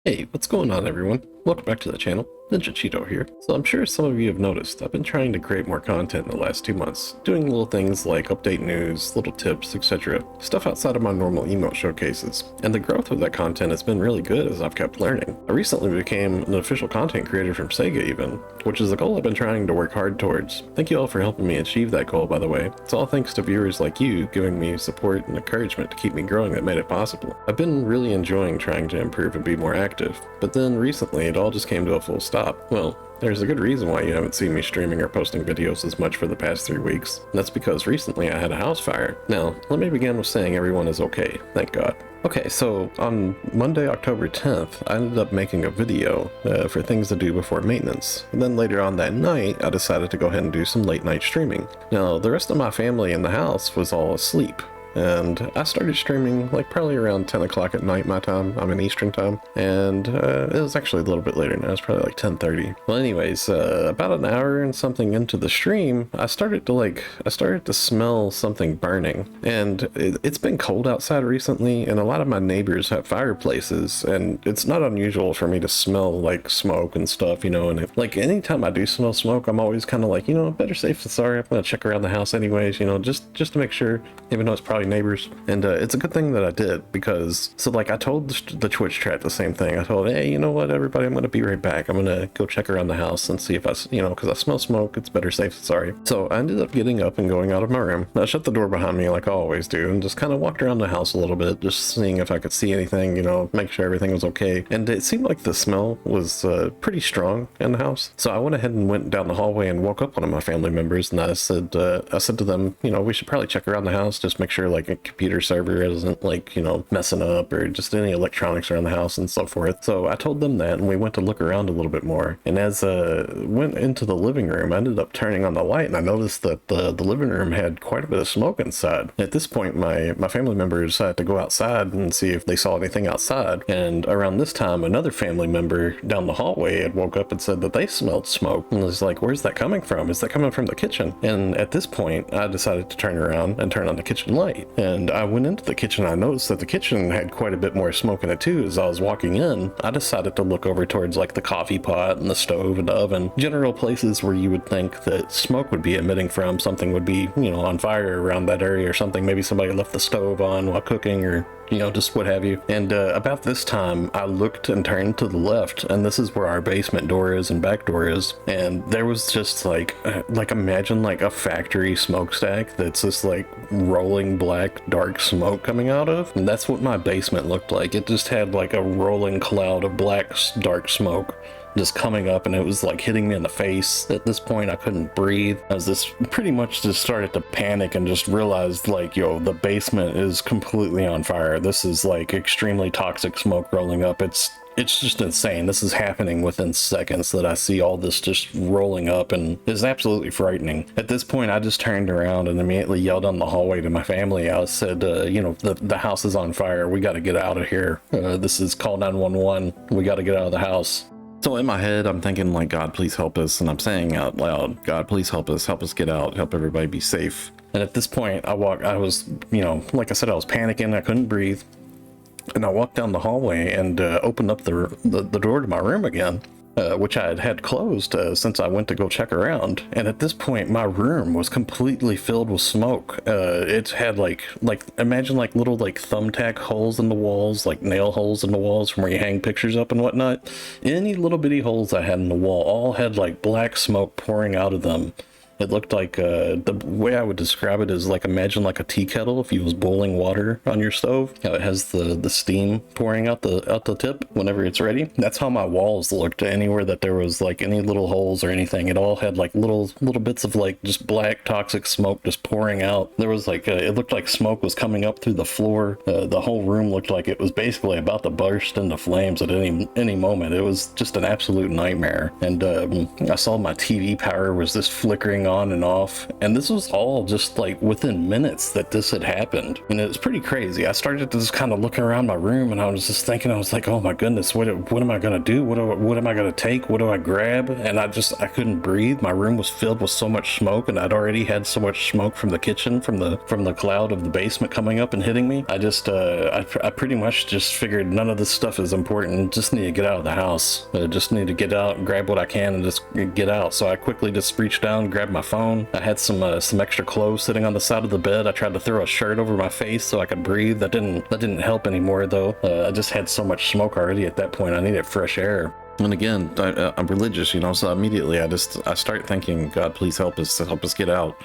Hey, what's going on everyone? Welcome back to the channel. NiNjahCheeto here. So I'm sure some of you have noticed I've been trying to create more content in the last 2 months, doing little things like update news, little tips, etc. Stuff outside of my normal emote showcases. And the growth of that content has been really good as I've kept learning. I recently became an official content creator from SEGA even, which is a goal I've been trying to work hard towards. Thank you all for helping me achieve that goal, by the way. It's all thanks to viewers like you giving me support and encouragement to keep me growing that made it possible. I've been really enjoying trying to improve and be more active, but then recently it all just came to a full stop. Well, there's a good reason why you haven't seen me streaming or posting videos as much for the past 3 weeks. And that's because recently I had a house fire. Now, let me begin with saying everyone is okay, thank God. Okay, so on Monday, October 10th, I ended up making a video for things to do before maintenance. And then later on that night, I decided to go ahead and do some late night streaming. Now, the rest of my family in the house was all asleep. And I started streaming like probably around 10 o'clock at night my time. I'm in Eastern time. And it was actually a little bit later now. It was probably like 10:30. Well, anyways, about an hour and something into the stream, I started to smell something burning. And it's been cold outside recently, and a lot of my neighbors have fireplaces, and it's not unusual for me to smell like smoke and stuff, you know. And like anytime I do smell smoke, I'm always kind of like, you know, better safe than sorry. I'm gonna check around the house anyways, you know, just to make sure, even though it's probably neighbors. And it's a good thing that I did, because so like I told the Twitch chat the same thing. I told, hey, you know what, everybody, I'm gonna be right back. I'm gonna go check around the house and see if you know, because I smell smoke. It's better safe than sorry. So I ended up getting up and going out of my room. I shut the door behind me like I always do, and just kind of walked around the house a little bit, just seeing if I could see anything, you know, make sure everything was okay. And it seemed like the smell was pretty strong in the house. So I went ahead and went down the hallway and woke up one of my family members, and I said to them, you know, we should probably check around the house, just make sure like a computer server isn't like, you know, messing up, or just any electronics around the house and so forth. So I told them that, and we went to look around a little bit more. And as went into the living room, I ended up turning on the light, and I noticed that the living room had quite a bit of smoke inside. At this point, my family members had to go outside and see if they saw anything outside. And around this time, another family member down the hallway had woke up and said that they smelled smoke, and was like, where's that coming from? Is that coming from the kitchen? And at this point, I decided to turn around and turn on the kitchen light. And I went into the kitchen. I noticed that the kitchen had quite a bit more smoke in it too. As I was walking in, I decided to look over towards like the coffee pot and the stove and the oven, general places where you would think that smoke would be emitting from. Something would be, you know, on fire around that area or something. Maybe somebody left the stove on while cooking, or, you know, just what have you. And about this time, I looked and turned to the left, and this is where our basement door is and back door is. And there was just like imagine like a factory smokestack that's just like rolling black dark smoke coming out of. And that's what my basement looked like. It just had like a rolling cloud of black dark smoke just coming up, and it was like hitting me in the face. At this point, I couldn't breathe. I was just pretty much just started to panic and just realized like, yo, the basement is completely on fire. This is like extremely toxic smoke rolling up. It's just insane. This is happening within seconds that I see all this just rolling up, and it's absolutely frightening. At this point, I just turned around and immediately yelled down the hallway to my family. I said, you know, the house is on fire. We got to get out of here. This is call 911. We got to get out of the house. So in my head, I'm thinking like, God, please help us. And I'm saying out loud, God, please help us get out, help everybody be safe. And at this point, I was, you know, like I said, I was panicking. I couldn't breathe. And I walked down the hallway and opened up the door to my room again, which I had closed since I went to go check around. And at this point, my room was completely filled with smoke. It had like imagine like little like thumbtack holes in the walls, like nail holes in the walls from where you hang pictures up and whatnot. Any little bitty holes I had in the wall all had like black smoke pouring out of them. It looked like, the way I would describe it is like, imagine like a tea kettle if you was boiling water on your stove. How it has the steam pouring out the tip whenever it's ready. That's how my walls looked. Anywhere that there was like any little holes or anything, it all had like little bits of like just black toxic smoke just pouring out. There was like, it looked like smoke was coming up through the floor. The whole room looked like it was basically about to burst into flames at any moment. It was just an absolute nightmare. And I saw my TV power was just flickering on and off. And this was all just like within minutes that this had happened. And it was pretty crazy. I started to just kind of looking around my room, and I was just thinking, I was like, oh my goodness, what am I going to do? What am I going to take? What do I grab? And I couldn't breathe. My room was filled with so much smoke, and I'd already had so much smoke from the kitchen, from the cloud of the basement coming up and hitting me. I pretty much just figured none of this stuff is important. Just need to get out of the house. Just need to get out and grab what I can and just get out. So I quickly just reached down, grabbed my phone. I had some extra clothes sitting on the side of the bed. I tried to throw a shirt over my face so I could breathe. That didn't help anymore though. I just had so much smoke already at that point. I needed fresh air. And again, I'm religious, you know, so immediately I start thinking, God, please help us get out.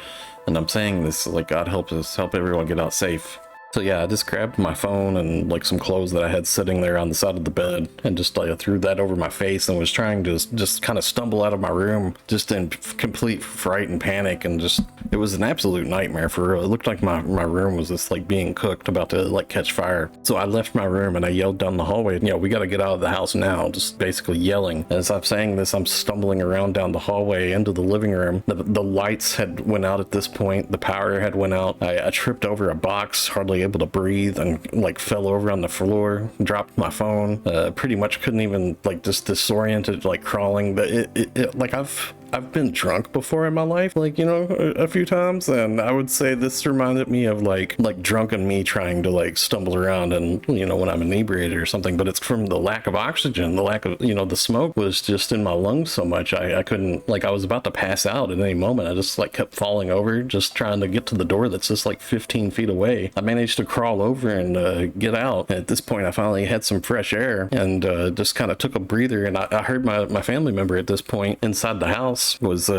And I'm saying this like, God, help us, help everyone get out safe. So yeah, I just grabbed my phone and like some clothes that I had sitting there on the side of the bed, and just like threw that over my face, and was trying to just kind of stumble out of my room just in complete fright and panic. And just, it was an absolute nightmare for real. It looked like my room was just like being cooked, about to like catch fire. So I left my room and I yelled down the hallway, you know, we got to get out of the house now, just basically yelling. As I'm saying this, I'm stumbling around down the hallway into the living room. The lights had went out at this point. The power had went out. I tripped over a box, hardly able to breathe, and like fell over on the floor, dropped my phone, pretty much couldn't even, like, just disoriented, like crawling. But it like I've been drunk before in my life, like, you know, a few times, and I would say this reminded me of like drunken me trying to like stumble around, and, you know, when I'm inebriated or something. But it's from the lack of oxygen, the lack of, you know, the smoke was just in my lungs so much. I couldn't, like, I was about to pass out at any moment. I just like kept falling over, just trying to get to the door that's just like 15 feet away. I managed to crawl over and get out. At this point, I finally had some fresh air, and just kind of took a breather. And I heard my family member at this point inside the house was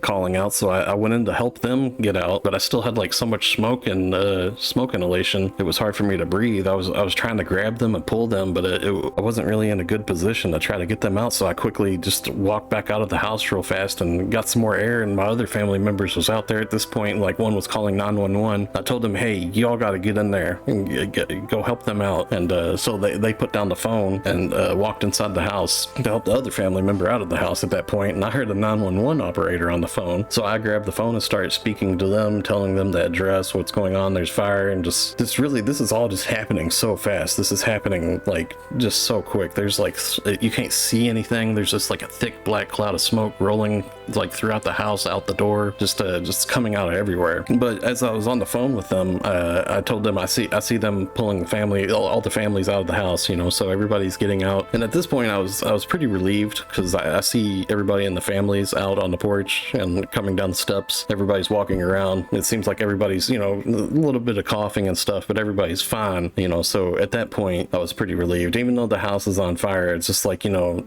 calling out, so I went in to help them get out. But I still had like so much smoke and smoke inhalation, it was hard for me to breathe. I was trying to grab them and pull them, but I wasn't really in a good position to try to get them out. So I quickly just walked back out of the house real fast and got some more air. And my other family members was out there at this point. Like, one was calling 911. I told them, hey, y'all got to get in there and go help them out. And so they put down the phone and walked inside the house to help the other family member out of the house at that point. And I heard a 911 operator on the phone. So I grabbed the phone and started speaking to them, telling them the address, what's going on, there's fire. And just this is all just happening so fast. This is happening like just so quick. There's like, you can't see anything. There's just like a thick black cloud of smoke rolling like throughout the house, out the door, just coming out of everywhere. But as I was on the phone with them, I told them I see them pulling the family, all the families out of the house, you know, so everybody's getting out. And at this point I was pretty relieved, because I see everybody in the families out on the porch and coming down the steps. Everybody's walking around. It seems like everybody's, you know, a little bit of coughing and stuff, but everybody's fine, you know. So at that point I was pretty relieved. Even though the house is on fire, it's just like, you know,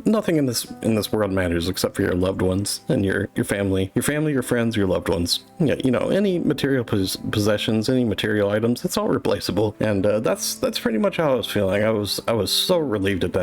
nothing in this world matters except for your loved ones and your family, your friends, your loved ones. Yeah, you know, any material possessions, any material items, it's all replaceable. And that's pretty much how I was feeling. I was so relieved at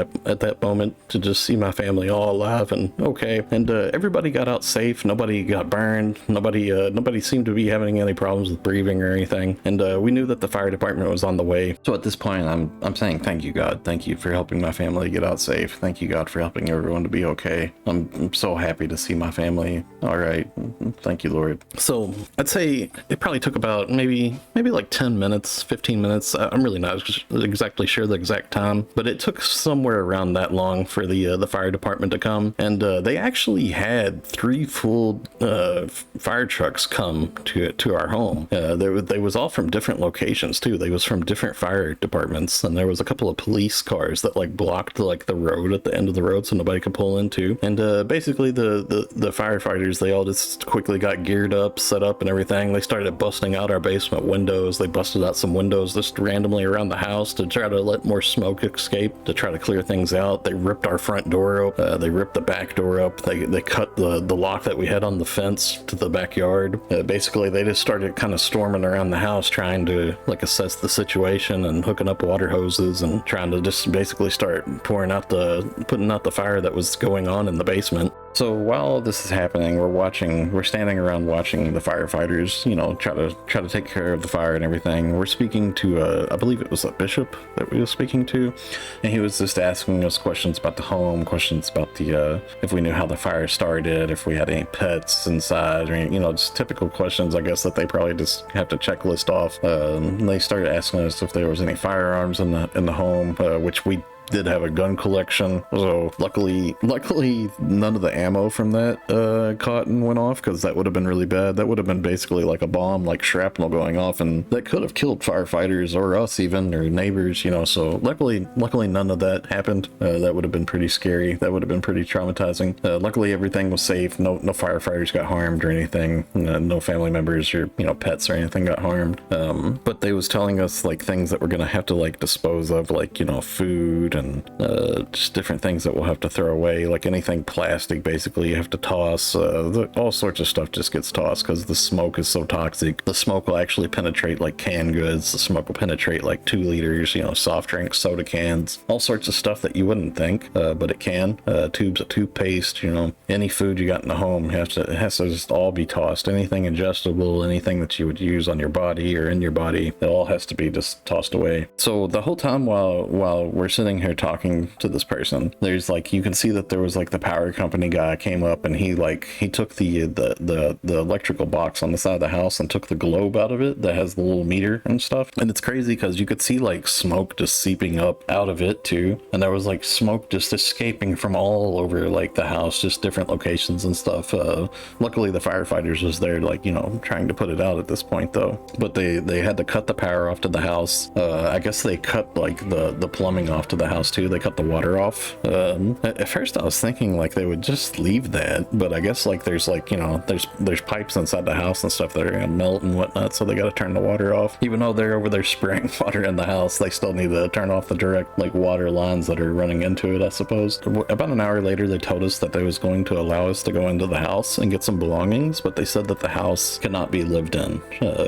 that moment to just see my family all alive and okay. And everybody got out safe. Nobody got burned. Nobody seemed to be having any problems with breathing or anything. And we knew that the fire department was on the way. So at this point, I'm saying, thank you, God. Thank you for helping my family get out safe. Thank you, God, for helping everyone to be okay. I'm so happy to see my family. All right. Thank you, Lord. So I'd say it probably took about maybe like 10 minutes, 15 minutes. I'm really not exactly sure the exact time, but it took somewhere around that long for the fire department to come. And they actually had 3 full fire trucks come to our home. They was all from different locations too. They was from different fire departments, and there was a couple of police cars that like blocked like the road at the end of the road so nobody could pull into. And basically the firefighters, they all just quickly got geared up, set up and everything. They started busting out our basement windows. They busted out some windows just randomly around the house to try to let more smoke escape, to try to clear things out. They ripped our front door up. They ripped the back door up. They cut the lock that we had on the fence to the backyard. Basically they just started kind of storming around the house, trying to like assess the situation and hooking up water hoses and trying to just basically start putting out the fire that was going on in the basement. So while this is happening, we're standing around watching the firefighters, you know, try to take care of the fire and everything. We're speaking to I believe it was a bishop that we were speaking to, and he was just asking us questions about the home, questions about the if we knew how the fire started, if we had any pets inside, or, you know, just typical questions, I guess, that they probably just have to checklist off. They started asking us if there was any firearms in the home, which we did have a gun collection, so luckily none of the ammo from that caught and went off, because that would have been really bad. That would have been basically like a bomb, like shrapnel going off, and that could have killed firefighters or us even, or neighbors, you know. So luckily none of that happened. That would have been pretty scary. That would have been pretty traumatizing. Luckily everything was safe. No firefighters got harmed or anything. No family members or, you know, pets or anything got harmed. But they was telling us like things that we're gonna have to like dispose of, like, you know, food and just different things that we'll have to throw away, like anything plastic basically you have to toss. All sorts of stuff just gets tossed because the smoke is so toxic. The smoke will actually penetrate like canned goods. The smoke will penetrate like 2 liters, you know, soft drinks, soda cans, all sorts of stuff that you wouldn't think, but it can. Tubes of toothpaste, you know, any food you got in the home it has to just all be tossed. Anything ingestible, anything that you would use on your body or in your body, it all has to be just tossed away. So the whole time while we're sitting here talking to this person, there's like, you can see that there was like the power company guy came up, and he took the electrical box on the side of the house and took the globe out of it that has the little meter and stuff. And it's crazy because you could see like smoke just seeping up out of it too, and there was like smoke just escaping from all over like the house, just different locations and stuff. Luckily the firefighters was there, like, you know, trying to put it out at this point though, but they had to cut the power off to the house. I guess they cut like the plumbing off to the house too. They cut the water off. At first I was thinking like they would just leave that, but I guess like there's like, you know, there's pipes inside the house and stuff that are gonna melt and whatnot, so they got to turn the water off. Even though they're over there spraying water in the house, they still need to turn off the direct like water lines that are running into it, I suppose. About an hour later they told us that they was going to allow us to go into the house and get some belongings, but they said that the house cannot be lived in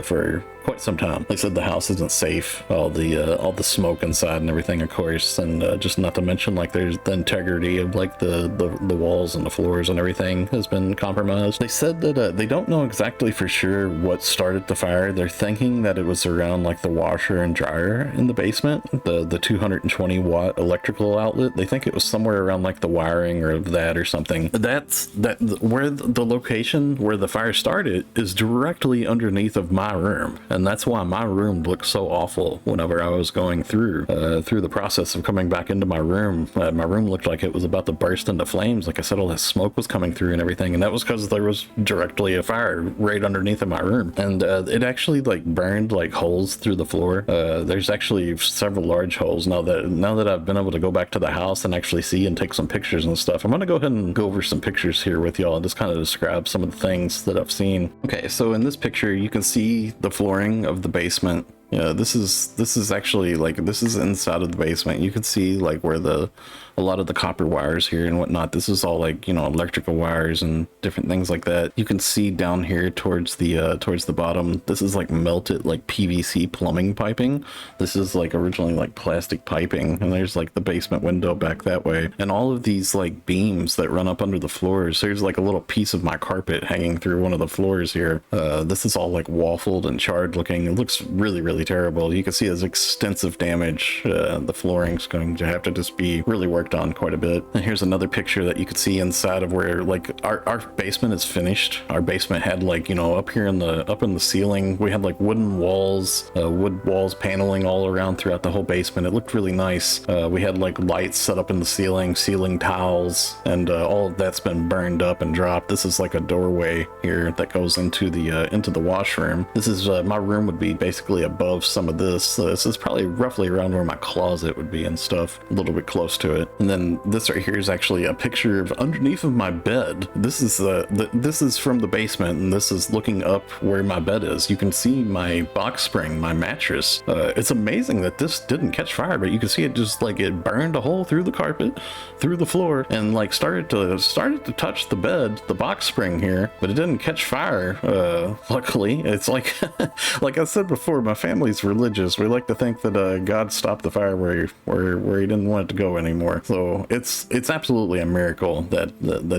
for quite some time. They said the house isn't safe, all the smoke inside and everything, of course, and just not to mention like there's the integrity of like the walls and the floors and everything has been compromised. They said that they don't know exactly for sure what started the fire. They're thinking that it was around like the washer and dryer in the basement, the 220 watt electrical outlet. They think it was somewhere around like the wiring or that or something. Where the location where the fire started is directly underneath of my room. And that's why my room looked so awful whenever I was going through the process of coming back into my room. My room looked like it was about to burst into flames. Like I said, all that smoke was coming through and everything, and that was because there was directly a fire right underneath of my room. And it actually like burned like holes through the floor. There's actually several large holes. Now that I've been able to go back to the house and actually see and take some pictures and stuff, I'm gonna go ahead and go over some pictures here with y'all and just kind of describe some of the things that I've seen. Okay, so in this picture you can see the flooring of the basement. Yeah, this is actually like, this is inside of the basement. You can see like where a lot of the copper wires here and whatnot. This is all like, you know, electrical wires and different things like that. You can see down here towards the bottom, this is like melted like PVC plumbing piping. This is like originally like plastic piping, and there's like the basement window back that way. And all of these like beams that run up under the floors, there's like a little piece of my carpet hanging through one of the floors here. This is all like waffled and charred looking. It looks really terrible. You can see there's extensive damage. The flooring's going to have to just be really worked on quite a bit. And here's another picture that you could see inside of where like our basement is finished. Our basement had like, you know, up in the ceiling, we had like wood walls paneling all around throughout the whole basement. It looked really nice. We had like lights set up in the ceiling tiles, and all of that's been burned up and dropped. This is like a doorway here that goes into the washroom. This is my room would be basically above some of this. This is probably roughly around where my closet would be and stuff, a little bit close to it. And then this right here is actually a picture of underneath of my bed. This is from the basement, and this is looking up where my bed is. You can see my box spring, my mattress. It's amazing that this didn't catch fire, but you can see it just like it burned a hole through the carpet, through the floor, and like started to touch the bed, the box spring here, but it didn't catch fire. Luckily, it's like like I said before, my family family's religious. We like to think that God stopped the fire where he didn't want it to go anymore. So it's absolutely a miracle that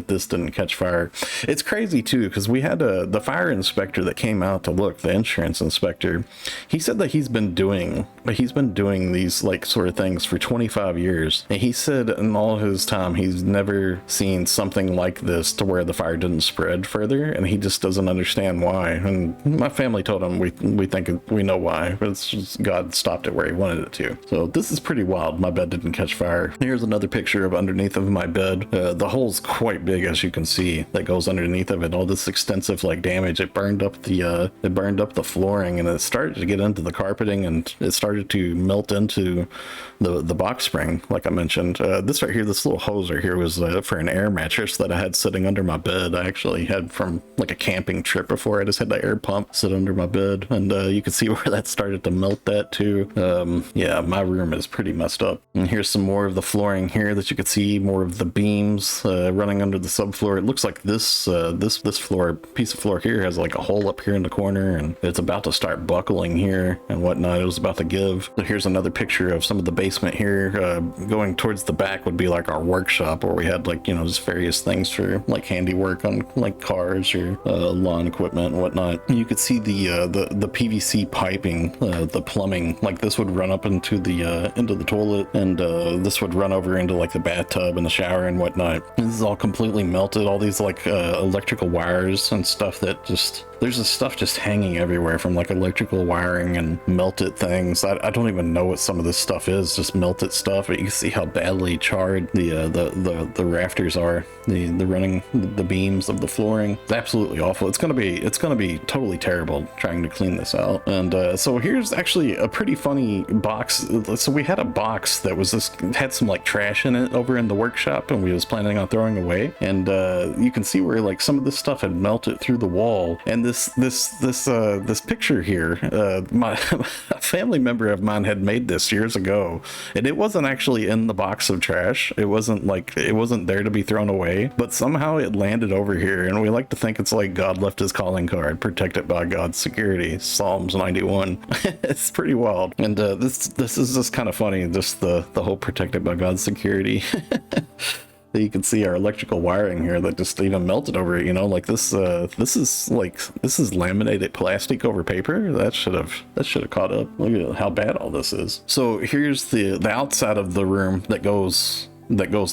this didn't catch fire. It's crazy too, because we had the fire inspector that came out to look, the insurance inspector. He said that he's been doing these like sort of things for 25 years, and he said in all his time he's never seen something like this to where the fire didn't spread further, and he just doesn't understand why. And my family told him we think we know why, but it's just God stopped it where he wanted it to. So this is pretty wild. My bed didn't catch fire. Here's another picture of underneath of my bed. The hole's quite big, as you can see, that goes underneath of it. All this extensive like damage. It burned up the flooring, and it started to get into the carpeting, and it started to melt into the box spring, like I mentioned. This right here, this little hose right here was for an air mattress that I had sitting under my bed. I actually had from like a camping trip before. I just had the air pump sit under my bed, and you can see where that started to melt that too. Yeah, my room is pretty messed up. And here's some more of the flooring here that you can see, more of the beams running under the subfloor. It looks like this piece of floor here has like a hole up here in the corner, and it's about to start buckling here and whatnot. It was about to give. So here's another picture of some of the basement here. Going towards the back would be like our workshop, where we had like, you know, just various things for like handiwork on like cars or lawn equipment and whatnot. You could see the PVC piping, the plumbing, like this would run up into the toilet, and this would run over into like the bathtub and the shower and whatnot. This is all completely melted. All these like electrical wires and stuff that just, there's this stuff just hanging everywhere from like electrical wiring and melted things. I don't even know what some of this stuff is, just melted stuff, but you can see how badly charred the rafters are, the beams of the flooring. It's absolutely awful. It's gonna be totally terrible trying to clean this out. And so here's actually a pretty funny box. So we had a box that was had some like trash in it over in the workshop, and we was planning on throwing away, and you can see where like some of this stuff had melted through the wall. And this picture here, a family member of mine had made this years ago, and it wasn't actually in the box of trash. It wasn't there to be thrown away, but somehow it landed over here, and we like to think it's like God left his calling card, protected by God's security, Psalms 91. It's pretty wild. And this is just kind of funny, just the whole protected by God's security. You can see our electrical wiring here that just even melted over it, you know, like this is laminated plastic over paper. That should have caught up. Look at how bad all this is. So here's the outside of the room that goes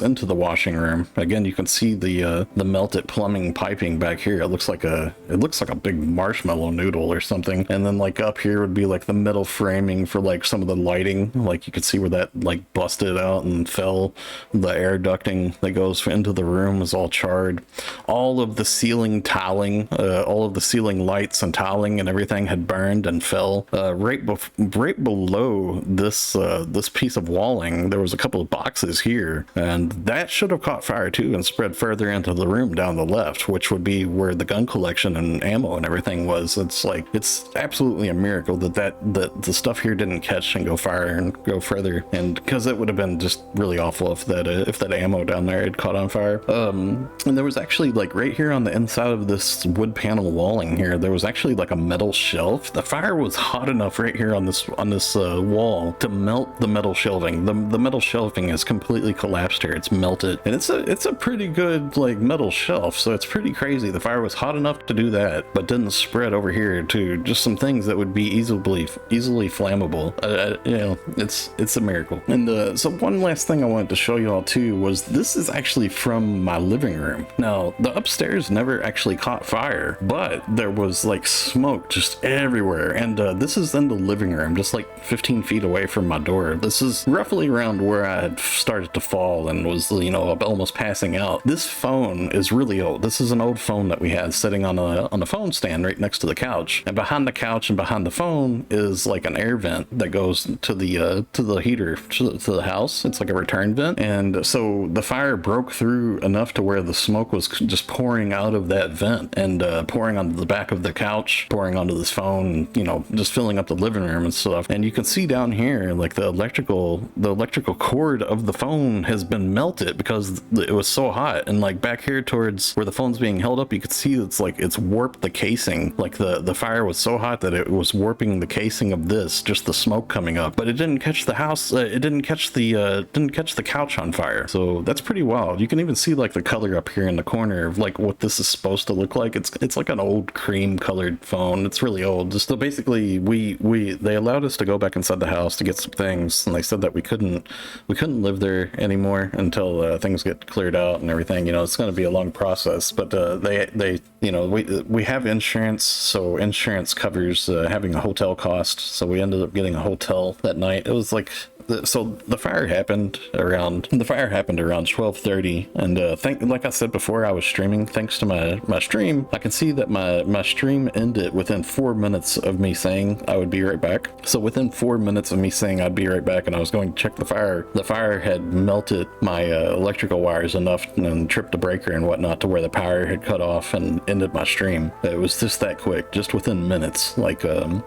into the washing room. Again, you can see the melted plumbing piping back here. It looks like a big marshmallow noodle or something. And then like up here would be like the metal framing for like some of the lighting. Like you could see where that like busted out and fell. The air ducting that goes into the room is all charred. All of the ceiling tiling, all of the ceiling lights and tiling and everything had burned and fell. Right below this piece of walling, there was a couple of boxes here, and that should have caught fire too and spread further into the room down the left, which would be where the gun collection and ammo and everything was. It's absolutely a miracle that the stuff here didn't catch and go fire and go further, and because it would have been just really awful if that ammo down there had caught on fire. And there was actually like right here on the inside of this wood panel walling here, there was actually like a metal shelf. The fire was hot enough right here on this wall to melt the metal shelving. The metal shelving is completely collapsed here. It's melted, and it's a pretty good like metal shelf, so it's pretty crazy. The fire was hot enough to do that, but didn't spread over here to just some things that would be easily flammable. You know, it's a miracle. And so one last thing I wanted to show you all too was this is actually from my living room. Now the upstairs never actually caught fire, but there was like smoke just everywhere, and this is in the living room, just like 15 feet away from my door. This is roughly around where I had started to fall and was, you know, almost passing out. This phone is really old. This is an old phone that we had sitting on a phone stand right next to the couch, and behind the couch and behind the phone is like an air vent that goes to the heater to the house. It's like a return vent, and so the fire broke through enough to where the smoke was just pouring out of that vent and pouring onto the back of the couch, pouring onto this phone, you know, just filling up the living room and stuff. And you can see down here like the electrical cord of the phone has been melted because it was so hot. And like back here towards where the phone's being held up, you could see it's warped the casing. Like the fire was so hot that it was warping the casing of this, just the smoke coming up. But it didn't catch the house. It didn't catch the couch on fire. So that's pretty wild. You can even see like the color up here in the corner of like what this is supposed to look like. It's like an old cream colored phone. It's really old. So basically they allowed us to go back inside the house to get some things, and they said that we couldn't live there anymore until things get cleared out and everything. You know, it's going to be a long process, but they you know, we have insurance, so insurance covers having a hotel cost. So we ended up getting a hotel that night. It was like, so the fire happened around 12:30, and like I said before, I was streaming. Thanks to my stream, I can see that my stream ended within 4 minutes of me saying I would be right back. So within 4 minutes of me saying I'd be right back, and I was going to check the fire had melted my electrical wires enough and tripped a breaker and whatnot to where the power had cut off and ended my stream. It was just that quick, just within minutes. Like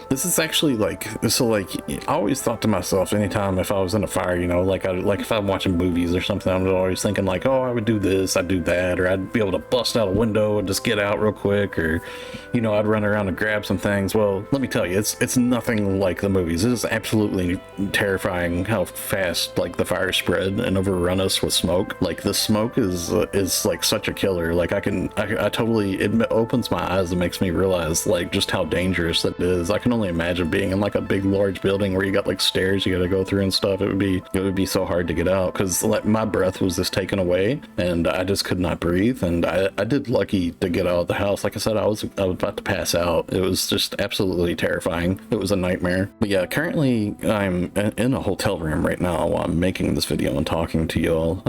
this is actually like, so like I always thought to myself, anytime if I was in a fire, you know, like if I'm watching movies or something, I'm always thinking like, oh, I would do this, I'd do that, or I'd be able to bust out a window and just get out real quick, or, you know, I'd run around and grab some things. Well, let me tell you, it's nothing like the movies. It is absolutely terrifying how fast like the fire spread and overrun us with smoke. Like the smoke is like such a killer. Like I totally, it opens my eyes and makes me realize like just how dangerous it is. I can only imagine being in like a big large building where you got like stairs you got to go through and stuff. It would be so hard to get out because like my breath was just taken away and I just could not breathe. And I did lucky to get out of the house. Like I said, I was about to pass out. It was just absolutely terrifying. It was a nightmare. But yeah, currently I'm in a hotel room right now while I'm making this video and talking to y'all.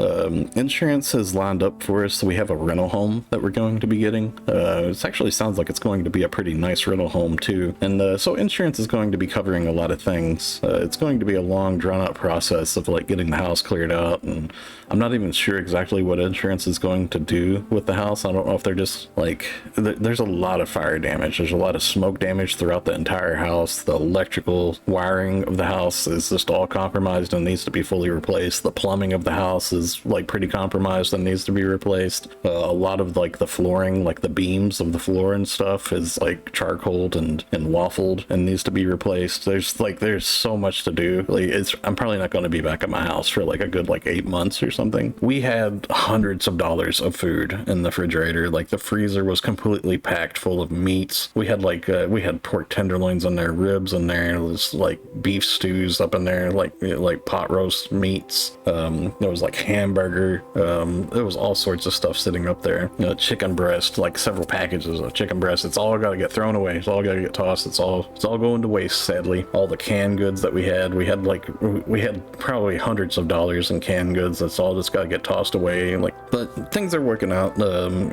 Insurance has lined up for us, so we have a rental home that we're going to be getting. It actually sounds like it's going to be a pretty nice rental home too, and so insurance is going to be covering a lot of things. It's going to be a long drawn out process of like getting the house cleared out, and I'm not even sure exactly what insurance is going to do with the house. I don't know if they're just like, there's a lot of fire damage, there's a lot of smoke damage throughout the entire house. The electrical wiring of the house is just all compromised and needs to be fully replaced. The plumbing of the house is like pretty compromised and needs to be replaced. A lot of like the flooring, like the beams of the floor and stuff, is like charcoaled and waffled and needs to be replaced. There's so much to do. Like I'm probably not going to be back at my house for like a good like 8 months or something. We had hundreds of dollars of food in the refrigerator. Like the freezer was completely packed full of meats. We had like we had pork tenderloins in there, ribs in there. It was like beef stews up in there, like pot roast meats. There was like hamburger. There was all sorts of stuff sitting up there. You know, chicken breast, like several packages of chicken breast. It's all got to get thrown away. It's all got to get tossed. It's all going to waste, sadly. All the canned goods that we had probably hundreds of dollars in canned goods. That's all just got to get tossed away. Like, but things are working out.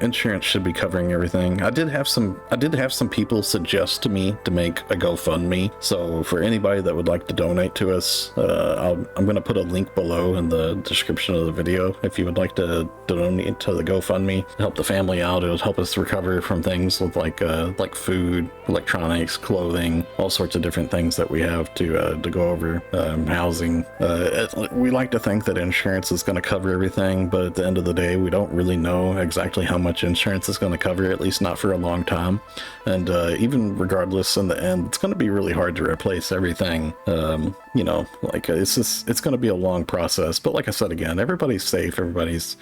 Insurance should be covering everything. I did have some people suggest to me to make a GoFundMe. So for anybody that would like to donate to us, I'm going to put a link below in the description of the video. If you would like to donate to the GoFundMe, help the family out. It would help us recover from things with like food, electronics, clothing, all sorts of different things that we have to go over. Housing. We like to think that insurance is going to cover everything, but at the end of the day, we don't really know exactly how much insurance is going to cover, at least not for a long time. And even regardless, in the end, it's going to be really hard to replace everything. You know, like it's going to be a long process. But like I said again, everybody's safe, everybody's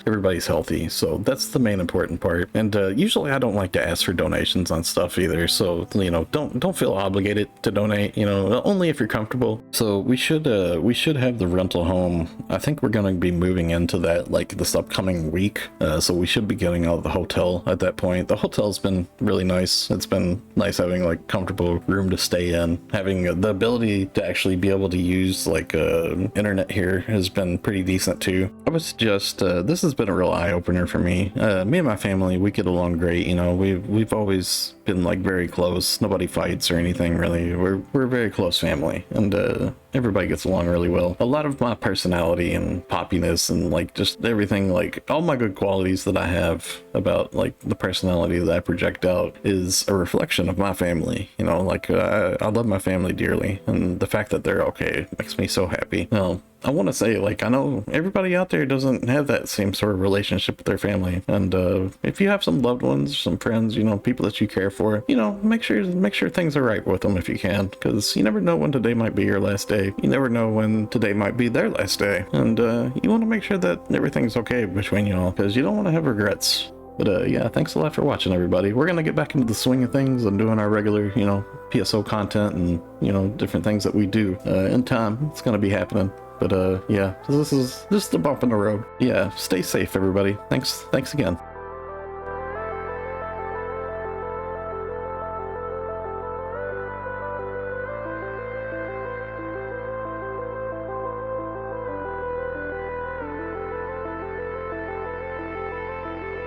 healthy, so that's the main important part. And usually I don't like to ask for donations on stuff either, so you know, don't feel obligated to donate, you know, only if you're comfortable. So we should have the rental home. I think we're going to be moving into that like this upcoming week, so we should be getting out of the hotel at that point. The hotel's been really nice. It's been nice having like comfortable room to stay in. Having the ability to actually be able to use like internet here has been pretty decent too. I was just this has been a real eye-opener for me. Me and my family, we get along great. You know, we've always been like very close. Nobody fights or anything really. We're a very close family, and everybody gets along really well. A lot of my personality and poppiness and like just everything, like all my good qualities that I have about like the personality that I project out is a reflection of my family. You know, like I love my family dearly, and the fact that they're okay makes me so happy. Well, I want to say, like, I know everybody out there doesn't have that same sort of relationship with their family. And if you have some loved ones, some friends, you know, people that you care for, you know, make sure things are right with them if you can, because you never know when today might be your last day. You never know when today might be their last day. And you want to make sure that everything's okay between you all, because you don't want to have regrets. But yeah, thanks a lot for watching, everybody. We're gonna get back into the swing of things and doing our regular, you know, PSO content and, you know, different things that we do. In time, it's gonna be happening. But yeah, this is just a bump in the road. Yeah, stay safe, everybody. Thanks again.